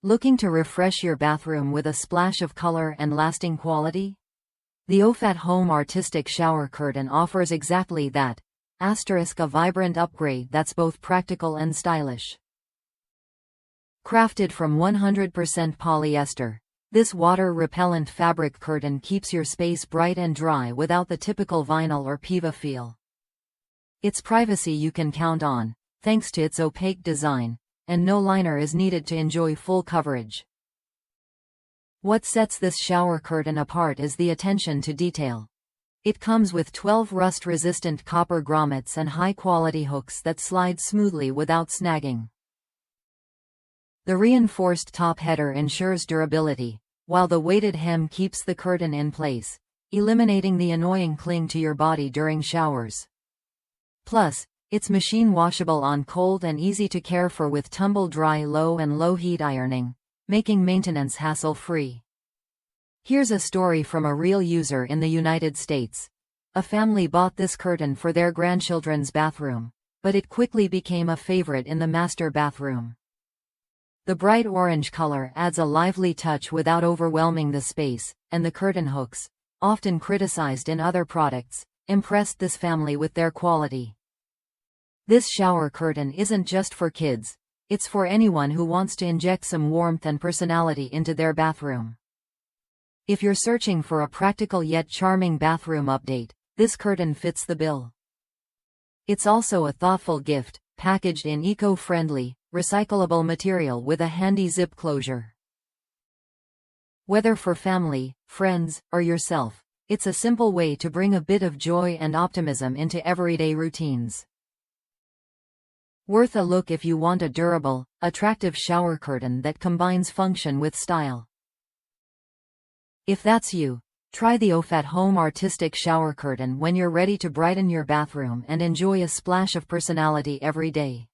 Looking to refresh your bathroom with a splash of color and lasting quality? The Ofat Home Artistic Shower Curtain offers exactly that. A vibrant upgrade that's both practical and stylish. Crafted from 100% polyester, this water-repellent fabric curtain keeps your space bright and dry without the typical vinyl or PEVA feel. It's privacy you can count on, thanks to its opaque design, and no liner is needed to enjoy full coverage. What sets this shower curtain apart is the attention to detail. It comes with 12 rust-resistant copper grommets and high-quality hooks that slide smoothly without snagging. The reinforced top header ensures durability, while the weighted hem keeps the curtain in place, eliminating the annoying cling to your body during showers. Plus, it's machine washable on cold and easy to care for with tumble-dry low and low-heat ironing, making maintenance hassle-free. Here's a story from a real user in the United States. A family bought this curtain for their grandchildren's bathroom, but it quickly became a favorite in the master bathroom. The bright orange color adds a lively touch without overwhelming the space, and the curtain hooks, often criticized in other products, impressed this family with their quality. This shower curtain isn't just for kids, it's for anyone who wants to inject some warmth and personality into their bathroom. If you're searching for a practical yet charming bathroom update, this curtain fits the bill. It's also a thoughtful gift, packaged in eco-friendly, recyclable material with a handy zip closure. Whether for family, friends, or yourself, it's a simple way to bring a bit of joy and optimism into everyday routines. Worth a look if you want a durable, attractive shower curtain that combines function with style. If that's you, try the Ofat Home Artistic Shower Curtain when you're ready to brighten your bathroom and enjoy a splash of personality every day.